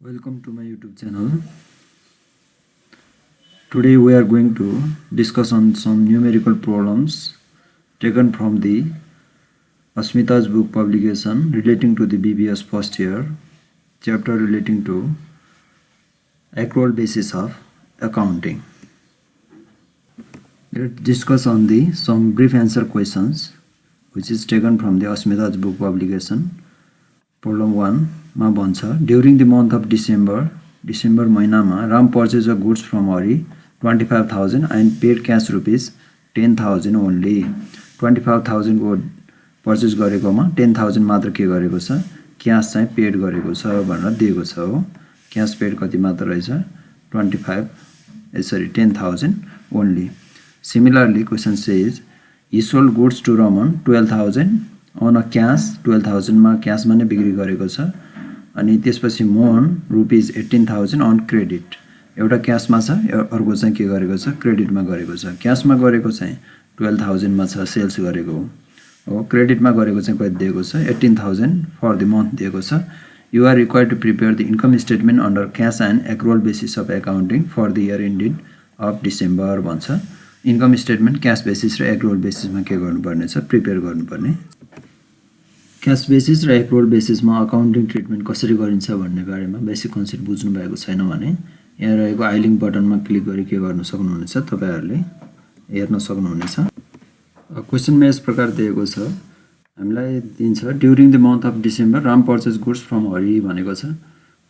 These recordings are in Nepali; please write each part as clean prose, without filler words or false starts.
Welcome to my YouTube channel. Today we are going to discuss on some numerical problems taken from the Asmita's book publication relating to the BBS first year chapter relating to accrual basis of accounting. Let's discuss on the some brief answer questions which is taken from the Asmita's book publication. Problem 1 मा भन्छ during the month of December महिनामा Ram purchased a goods from Hari 25,000 and paid cash rupees 10,000 only. 25,000 को पर्चेस गरेकोमा 10,000 मात्र के गरेको छ क्याश चाहिँ पेड गरेको छ भनेर दिएको छ हो. क्याश पेड कति मात्र रहेछ 10,000 only. Similarly question says he sold goods to Raman 12,000 on a cash 12,000 मा क्याश मा नै बिक्री गरेको छ अनि त्यसपछि मोहन रुपीज 18,000 on credit. एउटा क्याश मा छ अर्को चाहिँ के गरेको छ क्रेडिट मा गरेको छ. क्याश मा गरेको चाहिँ 12,000 मा छ सेल्स गरेको हो. क्रेडिट मा गरेको चाहिँ कति दिएको छ 18,000 फर द मन्थ दिएको छ. You are required to prepare the income statement under cash and accrual basis of accounting for the year ended of December भन्छ. इन्कम स्टेटमेन्ट क्याश बेसिस र एक्रुअल बेसिसमा के गर्नुपर्ने छ प्रिपेयर गर्नुपर्ने. क्याश बेसिस र एक्रुअल बेसिसमा अकाउन्टिङ ट्रिटमेन्ट कसरी गरिन्छ भन्ने बारेमा बेसिक कन्सेप्ट बुझ्नु भएको छैन भने यहाँ रहेको आई लिंक बटनमा क्लिक गरी के गर्न सक्नुहुनेछ तपाईहरुले हेर्न सक्नुहुनेछ. क्वेशनमा यस प्रकार दिएको छ हामीलाई दिन्छ during the month of December Ram purchase goods from Hari भनेको छ.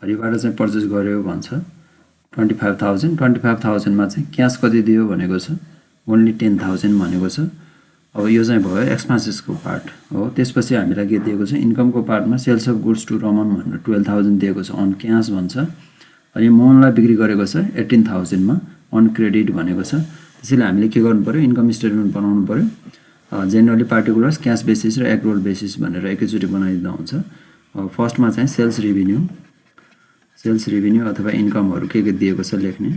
हरिबाट चाहिँ पर्चेज गर्यो भन्छ 25,000 मा चाहिँ क्याश कति दियो भनेको छ ओन्ली 10,000 भनेको छ. अब यो चाहिँ भयो एक्सपेन्सेसको पार्ट हो. त्यसपछि हामीलाई के दिएको छ इन्कमको पार्टमा sales of goods to Raman भनेर 12,000 दिएको छ अन क्याश भन्छ. अनि मोहनलाई बिक्री गरेको छ 18,000 मा अन क्रेडिट भनेको छ. त्यसैले हामीले के गर्नु पर्यो इन्कम स्टेटमेन्ट बनाउनु पर्यो. जेनरली पार्टिकुलर्स क्याश बेसिस र एक्रुअल बेसिस भनेर एकैचोटि बनाइदिँदा हुन्छ. फर्स्टमा चाहिँ सेल्स रेभिन्यू अथवा इन्कमहरु के दिएको छ लेख्ने.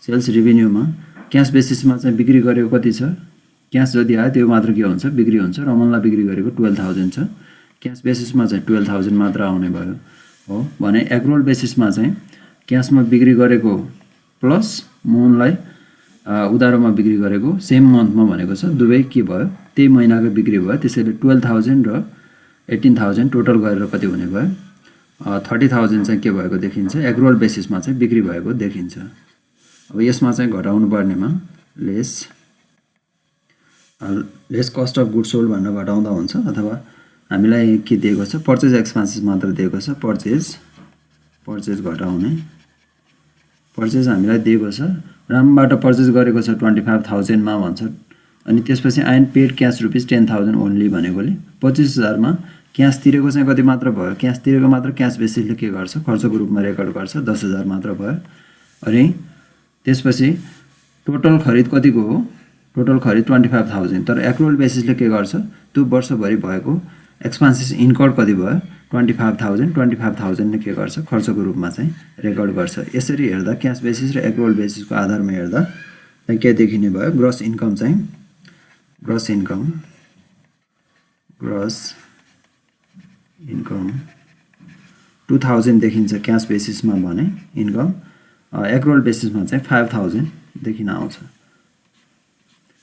सेल्स रेभिन्यूमा क्याश बेसिसमा चाहिँ बिक्री गरेको कति छ क्याश जति आयो त्यो मात्र के हुन्छ बिक्री हुन्छ. रमनलाई बिक्री गरेको 12,000 छ. क्याश बेसिसमा चाहिँ 12,000 मात्र आउने भयो हो भने एक्रुअल बेसिसमा चाहिँ क्याशमा बिक्री गरेको प्लस मोहनलाई उधारोमा बिक्री गरेको सेम मन्थमा भनेको छ दुवै के भयो त्यही महिनाको बिक्री भयो. त्यसैले 12,000 र 18,000 टोटल गरेर कति हुने भयो 30,000 चाहिँ के भएको देखिन्छ एक्रुअल बेसिसमा चाहिँ बिक्री भएको देखिन्छ. अब यसमा चाहिँ घटाउनु पर्नेमा less cost of goods sold भनेर घटाउँदा हुन्छ अथवा हामीलाई के दिएको छ पर्चेज एक्सपेन्सेस मात्र दिएको छ. पर्चेज घटाउने पर्चेज हामीलाई दिएको छ रामबाट पर्चेज गरेको छ 25,000 मा भन्छ. अनि त्यसपछि and paid cash rupees 10,000 only भनेकोले 25,000 मा क्याश तिरेको चाहिँ कति मात्र भयो क्याश तिरेको मात्र क्याश बेसिसले के गर्छ खर्चको रूपमा रेकर्ड गर्छ 10,000 मात्र भयो. अनि त्यसपछि टोटल खरिद कतिको हो टोटल खरिद 25,000 तर एक्रुअल बेसिसले के गर्छ त्यो वर्षभरि भएको एक्सपेन्सेस इन्कर्ड कति भयो 25,000 ने के गर्छ खर्चको रूपमा चाहिँ रेकर्ड गर्छ. यसरी हेर्दा क्याश बेसिस र एक्रुअल बेसिसको आधारमा हेर्दा चाहिँ के देखिने भयो ग्रस इन्कम 2,000 देखिन्छ क्याश बेसिसमा भने इन्कम एक्रुअल बेसिसमा चाहिँ 5,000 देखिन आउँछ.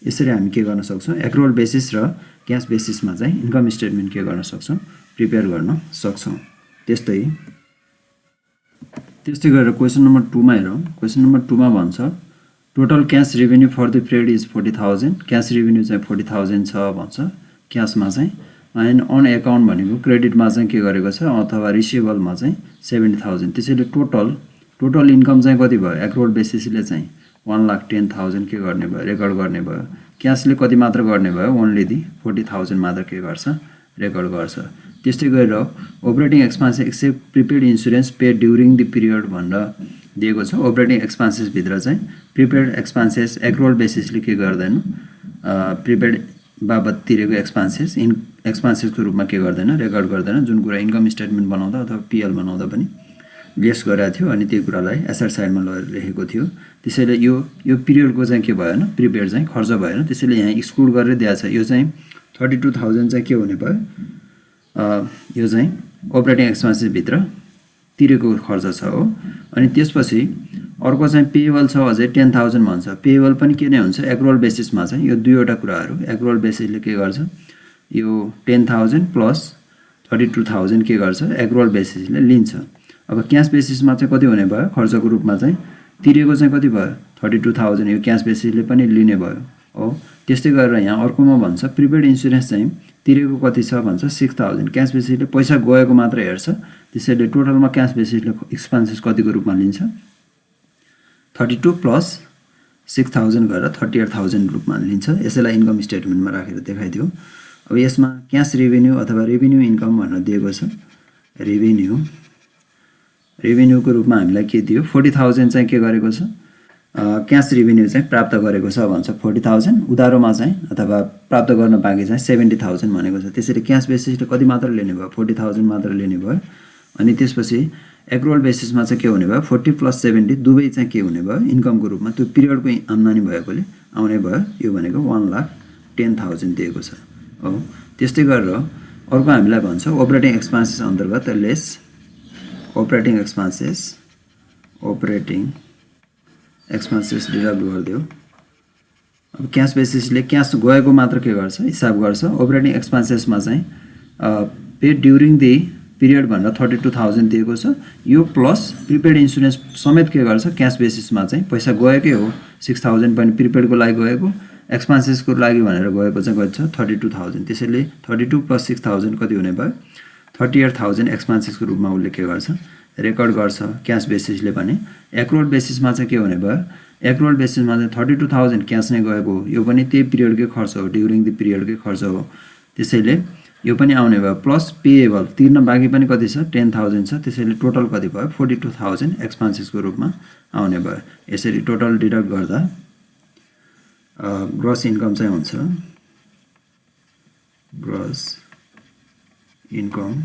यसरी हामी के गर्न सक्छौं एक्रुअल बेसिस र क्याश बेसिसमा चाहिँ इन्कम स्टेटमेन्ट के गर्न सक्छौं प्रिपेयर गर्न सक्छौं. त्यस्तै गरेर क्वेशन नम्बर 2 मा हेरौं. क्वेशन नम्बर 2 मा भन्छ total cash revenue for the period is 40,000 cash revenue चाहिँ 40,000 छ भन्छ क्याशमा चाहिँ. एन्ड अन एकाउन्ट भनेको क्रेडिटमा चाहिँ के गरेको छ अथवा रिसिभेबलमा चाहिँ 70,000. त्यसैले टोटल इन्कम चाहिँ कति भयो एक्रुअल बेसिसले चाहिँ 1,10,000 के गर्ने भयो रेकर्ड गर्ने भयो. क्याशले कति मात्र गर्ने भयो ओन्ली दि 40,000 मात्र के गर्छ रेकर्ड गर्छ. त्यस्तै गरेर operating expenses except prepaid insurance paid during the period भनेर दिएको छ. अपरेटिङ एक्सपेन्सेस भित्र चाहिँ प्रिपेड एक्सपेन्सेस एक्रुअल बेसिसले के गर्दैन प्रिपेड बाबत तिरेको एक्सपेन्सेसको रूपमा के गर्दैन रेकर्ड गर्दैन. जुन कुरा इन्कम स्टेटमेन्ट बनाउँदा अथवा पिएल बनाउँदा पनि लेस गरेको थियो अनि त्यो कुरालाई एसेट साइडमा लगेर लेखेको थियो. त्यसैले यो पिरियडको चाहिँ के भएन प्रिपेड चाहिँ खर्च भएन. त्यसैले यहाँ एक्सक्लुड गरेर दिएको छ. यो चाहिँ 32,000 चाहिँ के हुने भयो यो चाहिँ अपरेटिङ एक्सपेन्सेस भित्र तिरेको खर्च छ हो। अनि त्यसपछि अर्को चाहिँ पेएबल छ अझै 10,000 भन्छ। पेएबल पनि के नै हुन्छ एक्रुअल बेसिसमा चाहिँ यो दुईवटा कुराहरू एक्रुअल बेसिसले के गर्छ यो 10,000 प्लस 32,000 के गर्छ एक्रुअल बेसिसले लिन्छ। अब क्यास बेसिसमा चाहिँ कति हुने भयो खर्चको रूपमा चाहिँ तिरेको चाहिँ कति भयो 32,000 यो क्यास बेसिसले पनि लिने भयो हो। त्यस्तै गरेर यहाँ अर्कोमा भन्छ प्रिपेड इन्सुरेन्स चाहिँ तिरेको कति छ भन्छ 6,000 क्यास बेसिसले पैसा गएको मात्र हेर्छ। त्यसैले टोटलमा क्यास बेसिसले एक्सपेन्सेस कतिको रूपमा लिन्छ 32 प्लस 6,000 गरेर 38,000 रूपमा लिन्छ। यसैलाई इन्कम स्टेटमेन्टमा राखेर देखाइदियो। अब यसमा क्यास रेभेन्यू अथवा रेभेन्यू इन्कम भनेर दिएको छ। रेभेन्यूको रूपमा हामीलाई के दियो 40,000 चाहिँ के गरेको छ क्यास रेभेन्यू चाहिँ प्राप्त गरेको छ भन्छ 40,000 उधारोमा चाहिँ अथवा प्राप्त गर्न बाँकी चाहिँ 70,000 भनेको छ। त्यसैले क्यास बेसिसले कति मात्र लिने भयो 40,000 मात्र लिने भयो। अनि त्यसपछि एक्रुअल बेसिसमा चाहिँ के हुने भयो 40 प्लस 70 दुवै चाहिँ के हुने भयो इन्कमको रूपमा त्यो पिरियडको आम्दानी भएकोले आउने भयो। यो भनेको 1,10,000 दिएको छ हो। त्यस्तै गरेर अर्को हामीलाई भन्छ अपरेटिङ एक्सपेन्सेस अन्तर्गत लेस अपरेटिङ एक्सपेन्सेस डिडक्ट गरिदियो। अब क्यास बेसिसले क्यास गएको मात्र के गर्छ हिसाब गर्छ। अपरेटिङ एक्सपेन्सेसमा चाहिँ पेड ड्युरिङ दि पिरियड भनेर 32,000 दिएको छ। यो प्लस प्रिपेड इन्सुरेन्स समेत के गर्छ क्यास बेसिसमा चाहिँ पैसा गएकै हो 6,000 पनि प्रिपेडको लागि गएको एक्सपेन्सेसको लागि भनेर गएको चाहिँ कति छ 32,000। त्यसैले 32 प्लस 6,000 कति हुने भयो 38,000 एक्सपेन्सेसको रूपमा उसले के गर्छ रेकर्ड गर्छ क्यास बेसिसले भने। एक्रुअल बेसिसमा चाहिँ के हुने भयो एक्रुअल बेसिसमा चाहिँ 32,000 क्यास नै गएको हो। यो पनि त्यही पिरियडकै खर्च हो ड्युरिङ द पिरियडकै खर्च हो। त्यसैले यो पनि आउने भयो प्लस पेएबल तिर्न बाँकी पनि कति छ 10,000 छ। त्यसैले टोटल कति भयो 42,000 एक्सपेन्सेसको रूपमा आउने भयो। यसरी टोटल डिडक्ट गर्दा ग्रस इन्कम चाहिँ हुन्छ ग्रस इन्कम।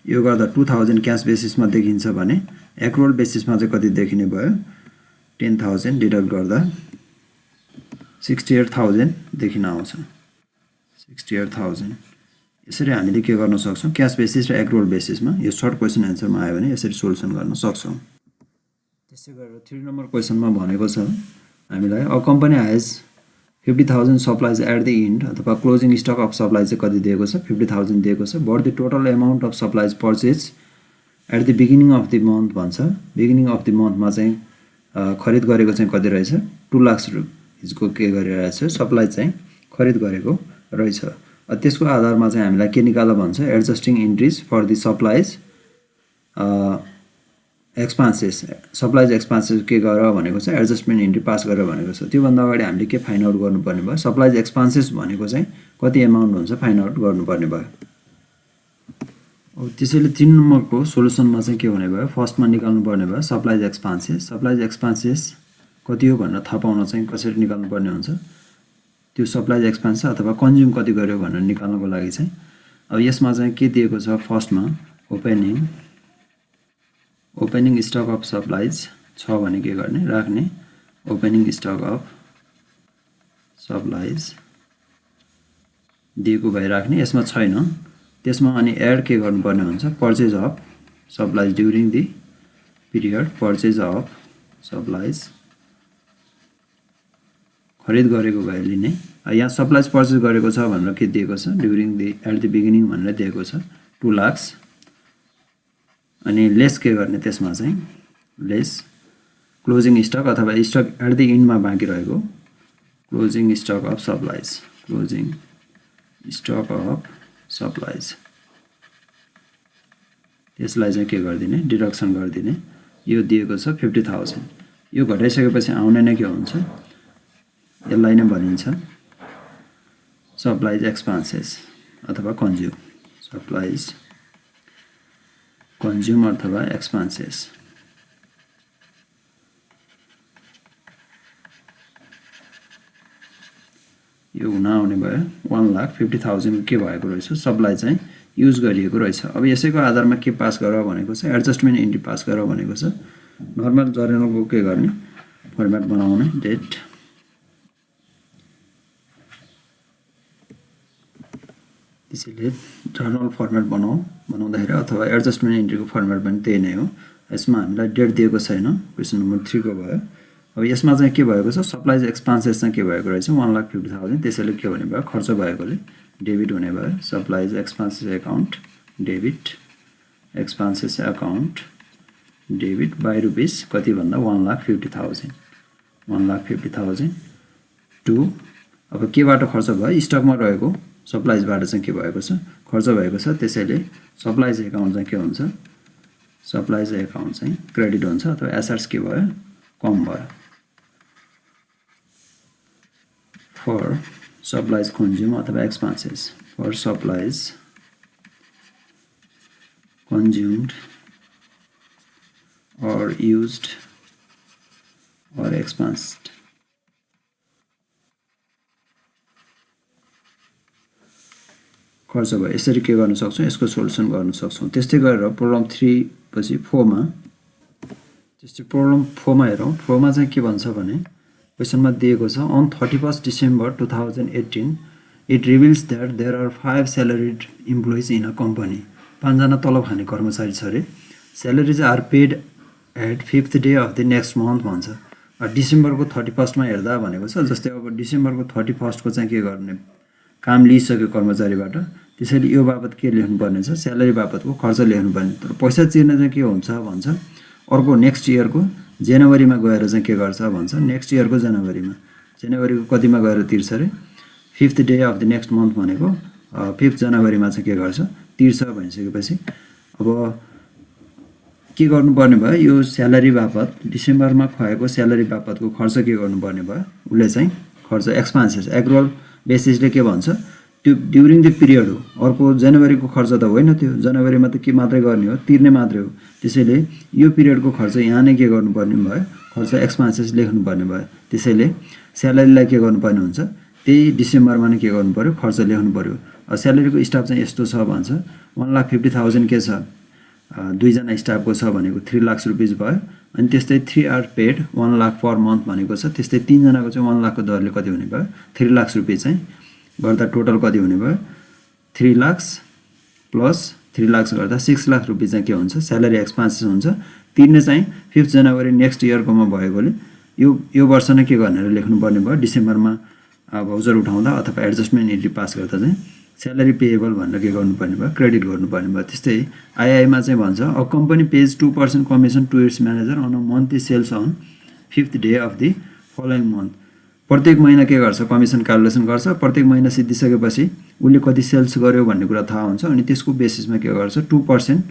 यो गर्दा 2,000 क्यास बेसिसमा देखिन्छ भने एक्रुअल बेसिसमा चाहिँ कति देखिने भयो 10,000 डिडक्ट गर्दा 68,000 देखिन आउँछ 68,000। यसरी हामीले के गर्न सक्छौँ क्यास बेसिस र एक्रुअल बेसिसमा यो सर्ट क्वेसन एन्सरमा आयो भने यसरी सोल्युसन गर्न सक्छौँ। त्यसै गरेर 3 नम्बर क्वेसनमा भनेको छ हामीलाई a company has 50,000 supplies at the end अथवा क्लोजिङ स्टक अफ सप्लाई चाहिँ कति दिएको छ 50,000 दिएको छ। But the total amount of supplies purchase at the beginning of the month भन्छ। बिगिनिङ अफ द मन्थमा चाहिँ खरिद गरेको चाहिँ कति रहेछ 2 लाख रुपियाँको के गरिरहेछ सप्लाई चाहिँ खरिद गरेको रहेछ। त्यसको आधारमा चाहिँ हामीलाई के निकाल्न भन्छ adjusting entries for the supplies expenses supplies expenses के गर भनेको छ एडजस्टमेन्ट इन्ट्री पास गरेर भनेको छ। त्योभन्दा अगाडि हामीले के फाइन्ड आउट गर्नुपर्ने भयो सप्लाइज एक्सपेन्सेस भनेको चाहिँ कति एमाउन्ट हुन्छ फाइन्ड आउट गर्नुपर्ने भयो। अब त्यसैले 3 नम्बरको सोलुसनमा चाहिँ के हुने भयो फर्स्टमा निकाल्नु पर्ने भयो सप्लाइज एक्सपेन्सेस कति हो भनेर थाहा पाउन चाहिँ कसरी निकाल्नु पर्ने हुन्छ त्यो सप्लाइज एक्सपेन्स अथवा कन्ज्युम कति गर्यो भनेर निकाल्नको लागि चाहिँ अब यसमा चाहिँ के दिएको छ फर्स्टमा ओपनिङ स्टक अफ सप्लाइज छ भने के गर्ने राख्ने ओपनिङ स्टक अफ सप्लाइज दिएको भए राख्ने यसमा छैन। त्यसमा अनि एड के गर्नुपर्ने हुन्छ purchase of supplies during the period purchase of supplies खरिद गरेको भए लिने। यहाँ सप्लाइज पर्चेज गरेको छ भनेर के दिएको छ during the at the beginning भनेर दिएको छ 2 लाख। अनि लेस के गर्ने त्यसमा चाहिँ लेस क्लोजिङ स्टक अथवा स्टक एट द इन्डमा बाँकी रहेको क्लोजिङ स्टक अफ सप्लाइज त्यसलाई चाहिँ के गरिदिने डिडक्सन गरिदिने। यो दिएको छ 50,000 यो घटाइसकेपछि आउने नै के हुन्छ यसलाई नै भनिन्छ सप्लाइज एक्सपेन्सेस अथवा कन्ज्युम अथवा एक्सपेन्सेस। यो हुन आउने भयो 1,50,000 के भएको रहेछ सप्लाई चाहिँ युज गरिएको रहेछ। अब यसैको आधारमा के पास गर भनेको छ एडजस्टमेन्ट इन्ट्री पास गर भनेको छ। नर्मल जर्नलको के गर्ने फर्मेट बनाउने डेट त्यसैले जर्नल फर्मेट बनाउँदाखेरि अथवा एडजस्टमेन्ट इन्ट्रीको फर्मेट पनि त्यही नै हो। यसमा हामीलाई डेट दिएको छैन, क्वेसन नम्बर 3 को भयो। अब यसमा चाहिँ के भएको छ, सप्लाइज एक्सपेन्सेस चाहिँ के भएको रहेछ 1,50,000, त्यसैले के हुने भयो, खर्च भएकोले डेबिट हुने भयो। Supplies expenses account debit, expenses account debit by rupees कति भन्दा 1,50,000, 1,50,000 टु अब केबाट खर्च भयो, स्टकमा रहेको सप्लाइजबाट चाहिँ के भएको छ, खर्च भएको छ। त्यसैले सप्लाइज एकाउन्ट चाहिँ के हुन्छ, सप्लाइज एकाउन्ट चाहिँ क्रेडिट हुन्छ अथवा एसेट्स के भयो, कम भयो। फर सप्लाइज कन्ज्युम अथवा expenses, for supplies consumed or used or expensed, खर्च भयो। यसरी के गर्न सक्छौँ, यसको सोल्युसन गर्न सक्छौँ। त्यस्तै गरेर प्रब्लम 3 पछि 4 मा, त्यस्तै प्रब्लम 4 मा हेरौँ। 4 मा चाहिँ के भन्छ भने क्वेसनमा दिएको छ on 31 December 2018 it reveals that there are 5 salaried employees in a company. 5 जना तलब खाने कर्मचारी छ अरे। Salaries are paid at 5th day of the next month भन्छ। डिसेम्बरको 31 मा हेर्दा भनेको छ, जस्तै अब डिसेम्बरको 31 को चाहिँ के गर्ने, काम लिइसक्यो कर्मचारीबाट, त्यसैले यो बाबत के लेख्नुपर्ने छ, स्यालेरी बाबतको खर्च लेख्नुपर्ने। तर पैसा तिर्न चाहिँ के हुन्छ भन्छ, अर्को नेक्स्ट इयरको जनवरीमा गएर चाहिँ के गर्छ भन्छ, नेक्स्ट इयरको जनवरीको कतिमा गएर तिर्छ अरे, 5th day of the next month भनेको 5 जनवरीमा चाहिँ के गर्छ, तिर्छ भनिसकेपछि अब के गर्नुपर्ने भयो, यो स्यालेरी बापत डिसेम्बरमा खुवाएको स्यालेरी बापतको खर्च के गर्नुपर्ने भयो, उसले चाहिँ खर्च एक्सपेन्सेस एक्रुअल बेसिसले के भन्छ, त्यो ड्युरिङ द पिरियड हो। अर्को जनवरीको खर्च त होइन, त्यो जनवरीमा त के मात्रै गर्ने हो, तिर्ने मात्रै हो। त्यसैले यो पिरियडको खर्च यहाँ नै के गर्नुपर्ने भयो, खर्च एक्सपेन्सेस लेख्नुपर्ने भयो। त्यसैले स्यालेरीलाई के गर्नुपर्ने हुन्छ, त्यही डिसेम्बरमा नै के गर्नु पर्यो, खर्च लेख्नु पर्यो। स्यालेरीको स्टाफ चाहिँ यस्तो छ भन्छ, 1,50,000 के छ, 2 जना स्टाफको छ भनेको 3 लाख रुपियाँ भयो। अनि त्यस्तै 3 are paid 1 lakh per month भनेको छ। त्यस्तै 3 जनाको चाहिँ 1 लाखको दरले कति हुने भयो, 3 लाख रुपियाँ चाहिँ गर्दा टोटल कति हुने भयो, 3 लाख प्लस 3 लाख गर्दा 6 लाख रुपियाँ चाहिँ के हुन्छ, स्यालेरी एक्सपेन्सेस हुन्छ। तिर्ने चाहिँ 5 जनवरी नेक्स्ट इयरकोमा भएकोले यो वर्ष नै के भनेर लेख्नुपर्ने भयो, डिसेम्बरमा भाउचर उठाउँदा अथवा एडजस्टमेन्ट एन्ट्री पास गर्दा चाहिँ स्यालेरी पेएबल भनेर के गर्नुपर्ने भयो, क्रेडिट गर्नुपर्ने भयो। त्यस्तै आइआईमा चाहिँ भन्छ a company pays 2% commission to its manager on a monthly sales on 5th day of the following month. प्रत्येक महिना के गर्छ, कमिसन क्यालकुलेसन गर्छ। प्रत्येक महिना सिद्धिसकेपछि उसले कति सेल्स गर्यो भन्ने कुरा थाहा हुन्छ। अनि त्यसको बेसिसमा के गर्छ, 2%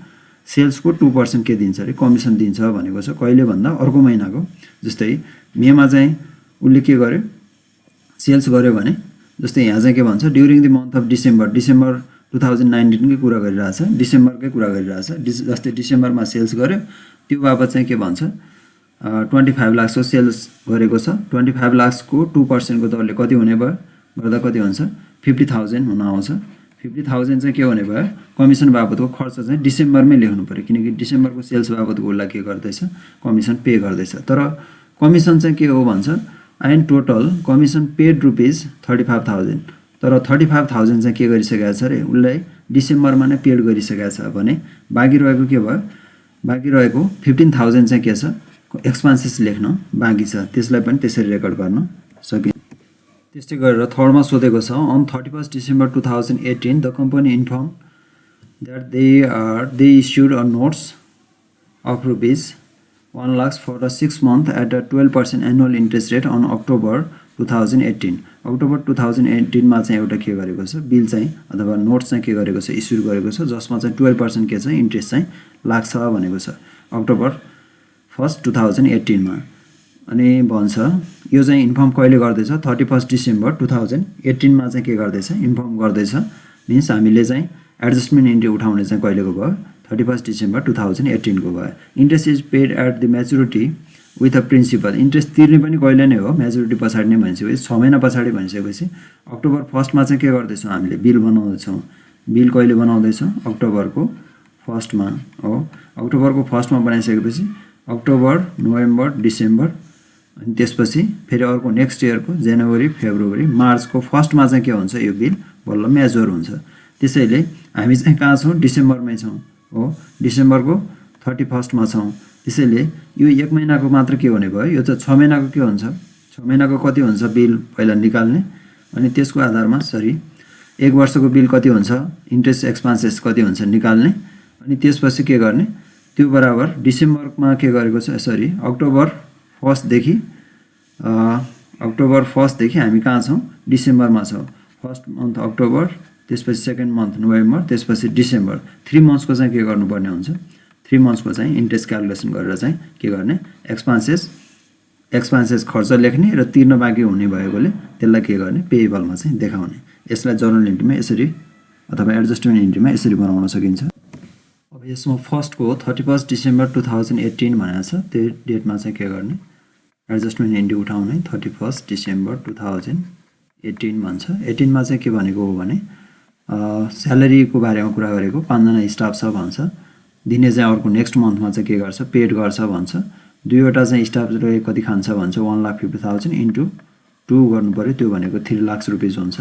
सेल्सको 2% के दिन्छ अरे, कमिसन दिन्छ भनेको छ। कहिले भन्दा अर्को महिनाको, जस्तै मेमा चाहिँ उसले के गर्यो, सेल्स गर्यो भने, जस्तै यहाँ चाहिँ के भन्छ, during the month of December 2019 कै कुरा गरिरहेछ, डिसेम्बरकै कुरा गरिरहेछ। जस्तै डिसेम्बरमा सेल्स गर्यो, त्यो बाबत चाहिँ के भन्छ, 25 लाखको सेल्स गरेको छ। 25 लाखको 2% को दरले कति हुने भयो, गर्दा कति हुन्छ, 50,000 हुन आउँछ। 50,000 चाहिँ के हुने भयो, कमिसन बाबतको खर्च चाहिँ डिसेम्बरमै लेख्नु पऱ्यो, किनकि डिसेम्बरको सेल्स बाबतको उसलाई के गर्दैछ, कमिसन पे गर्दैछ। तर कमिसन चाहिँ के हो भन्छ, and total commission paid rupees 35,000। तर 35,000 चाहिँ के गरिसकेको छ अरे, उसलाई डिसेम्बरमा नै पेड गरिसकेको छ भने बाँकी रहेको के भयो, बाँकी रहेको 15,000 चाहिँ के छ, एक्सपेन्सेस लेख्न बाँकी छ। त्यसलाई पनि त्यसरी रेकर्ड गर्न सकिन्छ। त्यस्तै गरेर थर्डमा सोधेको छ on 31 December 2018 the company inform that they issued a notes of rupees 1 lakh for a 6 month at a 12% annual interest rate on October 2018। October 2018 मा चाहिँ एउटा के गरेको छ, बिल चाहिँ अथवा नोट्स चाहिँ के गरेको छ, इस्यु गरेको छ, जसमा चाहिँ 12% के छ, इन्ट्रेस्ट चाहिँ लाग्छ भनेको छ अक्टोबर 1 2018 मा। अनि भन्छ यो चाहिँ इन्फर्म कहिले गर्दैछ, 31 December 2018 मा चाहिँ के गर्दैछ, इन्फर्म गर्दैछ। मिन्स हामीले चाहिँ एडजस्टमेन्ट इन्ट्री उठाउने चाहिँ कहिलेको भयो, 31 December 2018 को भयो। Interest is paid at the maturity with a principal. Interest तिर्ने पनि कहिले नै हो, म्याचुरिटी पछाडि नै भनिसकेपछि 6 महिना पछाडि भनिसकेपछि अक्टोबर 1 मा चाहिँ के गर्दैछौँ, हामीले बिल बनाउँदैछौँ। बिल कहिले बनाउँदैछौँ, अक्टोबरको 1 मा हो। अक्टोबरको 1 मा बनाइसकेपछि अक्टोबर, नोभेम्बर, डिसेम्बर, अनि त्यसपछि फेरि अर्को नेक्स्ट इयरको जनवरी, फेब्रुअरी, मार्चको 1 मा चाहिँ के हुन्छ, यो बिल बल्ल म्याच्योर हुन्छ। त्यसैले हामी चाहिँ कहाँ छौँ डिसेम्बरमै छौँ हो डिसेम्बरको 31 मा छौँ त्यसैले यो 1 महिनाको मात्र के हुने भयो यो चाहिँ 6 महिनाको के हुन्छ 6 महिनाको कति हुन्छ बिल पहिला निकाल्ने अनि त्यसको आधारमा सरी 1 वर्षको बिल कति हुन्छ इन्ट्रेस्ट एक्सपेन्सेस कति हुन्छ निकाल्ने अनि त्यसपछि के गर्ने त्यो बराबर डिसेम्बरमा के गरेको छ सरी अक्टोबर 1 देखि हामी कहाँ छौँ डिसेम्बरमा छौँ फर्स्ट मन्थ अक्टोबर त्यसपछि सेकेन्ड मन्थ नोभेम्बर त्यसपछि डिसेम्बर 3 मन्थ्सको चाहिँ के गर्नुपर्ने हुन्छ 3 मन्थ्सको चाहिँ इन्ट्रेस्ट क्यालकुलेसन गरेर चाहिँ के गर्ने एक्सपेन्सेस खर्च लेख्ने र तिर्न बाँकी हुने भएकोले त्यसलाई के गर्ने पेएबलमा चाहिँ देखाउने यसलाई जर्नल इन्ट्रीमा यसरी अथवा एडजस्टमेन्ट इन्ट्रीमा यसरी बनाउन सकिन्छ अब यसमा फर्स्टको 31 डिसेम्बर 2018 भनेको छ त्यो डेटमा चाहिँ के गर्ने एडजस्टमेन्ट इन्ट्री उठाउने 31 डिसेम्बर 2018 भन्छ 18 मा चाहिँ के भनेको हो भने स्यालेरीको बारेमा कुरा गरेको 5 जना स्टाफ छ भन्छ दिने चाहिँ अर्को नेक्स्ट मन्थमा चाहिँ के गर्छ पेड गर्छ भन्छ दुईवटा चाहिँ स्टाफले कति खान्छ भन्छ 1,50,000 इन्टु 2 गर्नु पर्यो त्यो भनेको 3 लाख रुपैयाँ हुन्छ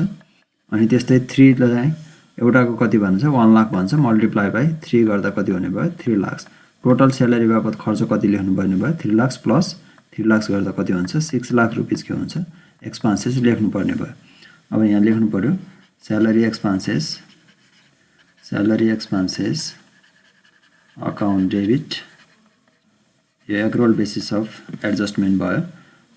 अनि त्यस्तै 3 लाई एउटाको कति भन्छ 1 लाख भन्छ मल्टिप्लाई बाइ 3 गर्दा कति हुने भयो 3 लाख टोटल स्यालेरी बापत खर्च कति लेख्नु पर्ने भयो 3 लाख प्लस 3 लाख गर्दा कति हुन्छ 6 लाख रुपैयाँ के हुन्छ एक्सपेन्सेस लेख्नु पर्ने भयो अब यहाँ लेख्नु पर्यो स्यालेरी एक्सपेन्सेस अकाउन्ट डेबिट यो एक्रुअल बेसिस अफ एडजस्टमेन्ट भयो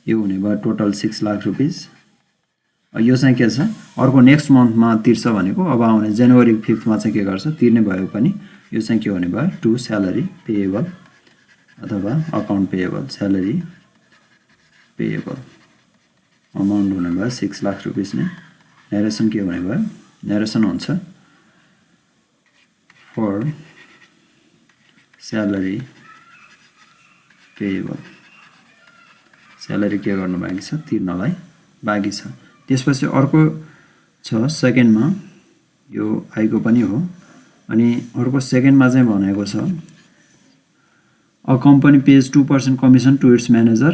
यो हुने भयो टोटल 6 लाख रुपैयाँ यो चाहिँ के छ अर्को नेक्स्ट मन्थमा तिर्छ भनेको अब आउने जनवरी 5 मा चाहिँ के गर्छ तिर्ने भयो पनि यो चाहिँ के हुने भयो टु स्यालेरी पेएबल अथवा account payable salary payable amount हुने भयो 6 लाख रुपैयाँ नै नरेसन के हुने भयो नरेसन हुन्छ फर स्यालेरी पेएबल स्यालेरी के गर्नु बाँकी छ तिर्नलाई बाँकी छ त्यसपछि अर्को छ सेकेन्डमा यो आइको पनि हो अनि अर्को सेकेन्डमा चाहिँ भनेको छ a company pays 2% commission to its manager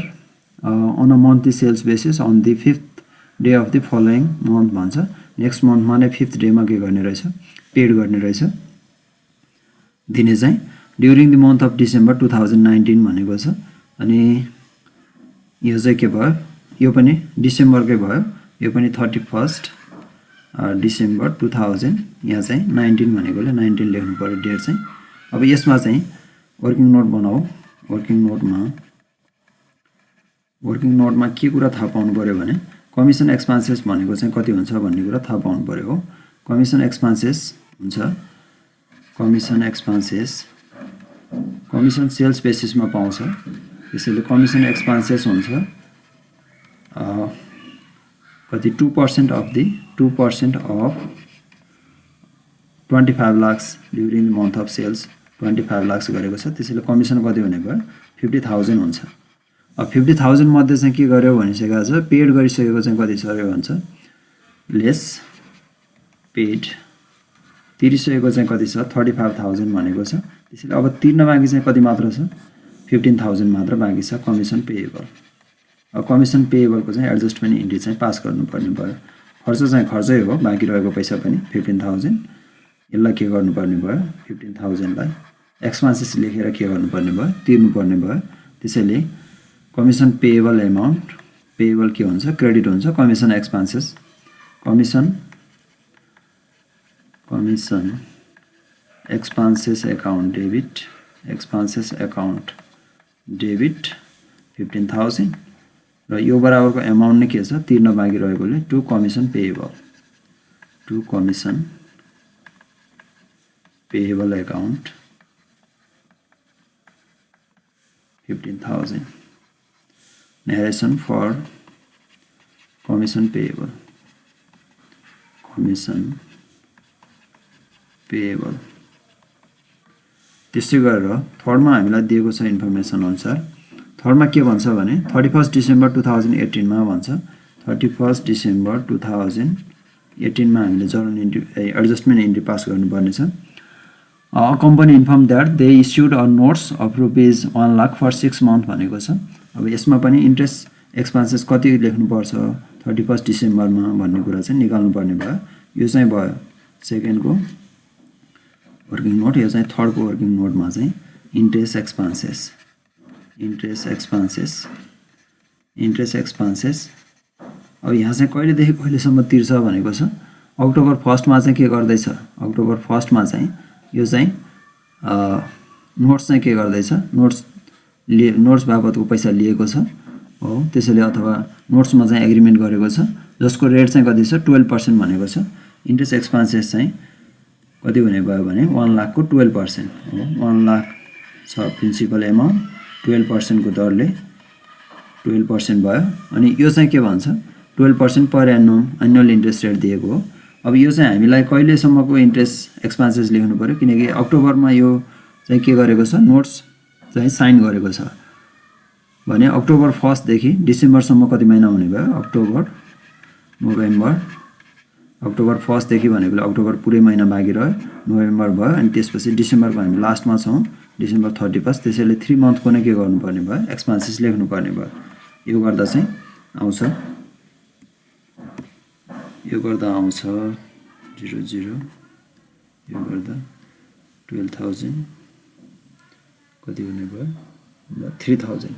on a monthly sales basis on the 5th day of the following month भन्छ नेक्स्ट मन्थमा नै 5th डेमा के गर्ने रहेछ पेड गर्ने रहेछ दिने चाहिँ during the month of December 2019 भनेको छ अनि यो चाहिँ के भयो यो पनि डिसेम्बरकै भयो यो पनि 31 डिसेम्बर 2000 यहाँ चाहिँ 19 भनेकोले 19 लेख्नु पर्यो डेट चाहिँ अब यसमा चाहिँ वर्किङ नोट बनाऊ वर्किङ नोटमा के कुरा थाहा पाउनु पर्यो भने कमिसन एक्सपेन्सेस भनेको चाहिँ कति हुन्छ भन्ने कुरा थाहा पाउनु पर्यो हो कमिसन एक्सपेन्सेस हुन्छ कमिसन सेल्स बेसिसमा पाउँछ त्यसैले कमिसन एक्सपेन्सेस हुन्छ कति 2% of 25 lakhs during the month of sales 25 lakhs गरेको छ त्यसैले कमिसन कति हुने भयो 50,000 हुन्छ अब 50,000 मध्ये चाहिँ के गर्यो भनिसकेको छ पेड गरिसकेको चाहिँ कति छ अरे भन्छ लेस पेड तिरिसकेको चाहिँ कति छ 35,000 भनेको छ त्यसैले अब तिर्न बाँकी चाहिँ कति मात्र छ 15,000 मात्र बाँकी छ कमिसन पेएबल अब कमिसन पेएबलको चाहिँ एडजस्टमेन्ट इन्ट्री चाहिँ पास गर्नुपर्ने भयो खर्च चाहिँ खर्चै हो बाँकी रहेको पैसा पनि 15,000 यसलाई के गर्नुपर्ने भयो 15,000 लाई एक्सपेन्सेस लेखेर के गर्नुपर्ने भयो तिर्नुपर्ने भयो त्यसैले कमिसन पेएबल एमाउन्ट पेएबल के हुन्छ क्रेडिट हुन्छ कमिसन एक्सपेन्सेस अकाउन्ट डेबिट 15,000 र यो बराबरको एमाउन्ट नै के छ तिर्न बाँकी रहेकोले to commission payable account 15,000 narration for commission payable त्यसै गरेर थर्डमा हामीलाई दिएको छ इन्फर्मेसन अनुसार थर्डमा के भन्छ भने 31 डिसेम्बर 2018 मा भन्छ 31 डिसेम्बर 2018 मा हामीले journal entry adjustment entry pass गर्नुपर्ने छ company inform that they issued a notes of rupees 1 lakh for 6 month भनेको छ अब यसमा पनि इन्ट्रेस्ट एक्सपेन्सेस कति लेख्नुपर्छ 31 डिसेम्बरमा भन्ने कुरा चाहिँ निकाल्नु पर्ने भयो यो चाहिँ भयो सेकेन्डको वर्किङ नोट, यो चाहिँ थर्डको वर्किङ नोटमा चाहिँ इन्ट्रेस्ट एक्सपेन्सेस अब यहाँ चाहिँ कहिलेदेखि कहिलेसम्म तिर्छ भनेको छ। अक्टोबर 1 मा चाहिँ के गर्दैछ, अक्टोबर 1 मा चाहिँ यो चाहिँ नोट्स चाहिँ के गर्दैछ, नोट्स बाबतको पैसा लिएको छ हो, त्यसैले अथवा नोट्समा चाहिँ एग्रिमेन्ट गरेको छ जसको रेट चाहिँ कति छ 12% भनेको छ। इन्ट्रेस्ट एक्सपेन्सेस चाहिँ कति हुने भयो भने 1 लाख को 12% हो, 1 लाख छ प्रिन्सिपल एमाउन्ट, 12% को दरले 12% भयो। अनि यो चाहिँ के भन्छ 12% पर एनुअल इन्ट्रेस्ट रेट दिएको हो। अब यो चाहिँ हामीलाई कहिलेसम्मको इन्ट्रेस्ट एक्सपेन्सेस लेख्नु पर्यो, किनकि अक्टोबरमा यो चाहिँ के गरेको छ, नोट्स चाहिँ साइन गरेको छ भने अक्टोबर 1 देखि डिसेम्बरसम्म कति महिना हुने भयो, अक्टोबर नोभेम्बर, अक्टोबर 1 देखि भनेको अक्टोबर पुरै महिना बाँकी रह्यो, नोभेम्बर भयो, अनि त्यसपछि डिसेम्बरको हामी लास्टमा छौँ, डिसेम्बर 31, त्यसैले 3 मन्थको नै के गर्नुपर्ने भयो, एक्सपेन्सेस लेख्नुपर्ने भयो। यो गर्दा चाहिँ आउँछ, यो गर्दा आउँछ 00, यो गर्दा 12,000 कति हुने भयो, 3,000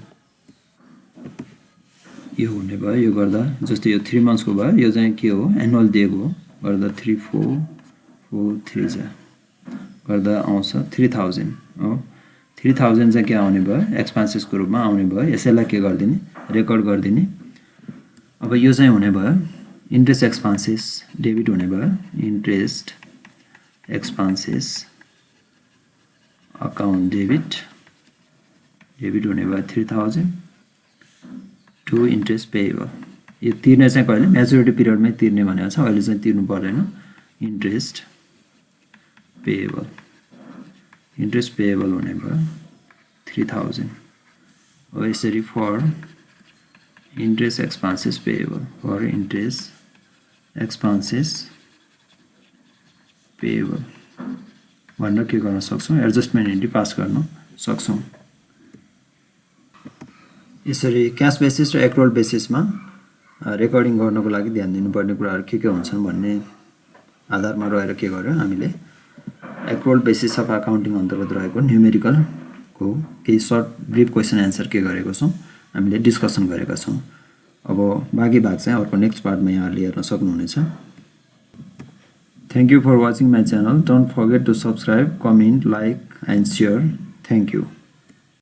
यो हुने भयो। यो गर्दा जस्तै यो 3 मन्थ्सको भयो, यो चाहिँ के हो एनुअल दिएको हो, गर्दा 3443 गर्दा आउँछ 3000 हो। 3000 चाहिँ के आउने भयो, एक्सपेन्सेसको रूपमा आउने भयो। यसैलाई के गरिदिने, रेकर्ड गरिदिने। अब यो चाहिँ हुने भयो इन्ट्रेस्ट एक्सपेन्सेस डेबिट हुने भयो, इन्ट्रेस्ट एक्सपेन्सेस अकाउन्ट डेबिट हुने भयो 3000 टु इन्ट्रेस्ट पेएबल। यो तिर्ने चाहिँ कहिले म्याच्युरिटी पिरियडमै तिर्ने भनेको छ, अहिले चाहिँ तिर्नु पर्दैन। इन्ट्रेस्ट पेएबल हुने भयो 3000 हो। यसरी for interest expenses payable, for interest expenses payable भनेर के गर्न सक्छौँ, एडजस्टमेन्ट एन्ट्री पास गर्न सक्छौँ। यसरी क्यास बेसिस र एक्रुअल बेसिसमा रेकर्डिङ गर्नको लागि ध्यान दिनुपर्ने कुराहरू के हुन्छन् भन्ने आधारमा रहेर के गर्यो हामीले एक्रुअल बेसिस अफ अकाउन्टिङ अन्तर्गत रहेको न्युमेरिकलको केही सर्ट ब्रिफ क्वेसन एन्सर के गरेको छौँ, हामीले डिस्कसन गरेका छौँ। अब बाँकी भाग चाहिँ अर्को नेक्स्ट पार्टमा यहाँहरूले हेर्न सक्नुहुनेछ। Thank you for watching my channel. Don't forget to subscribe, comment, like and share. Thank you.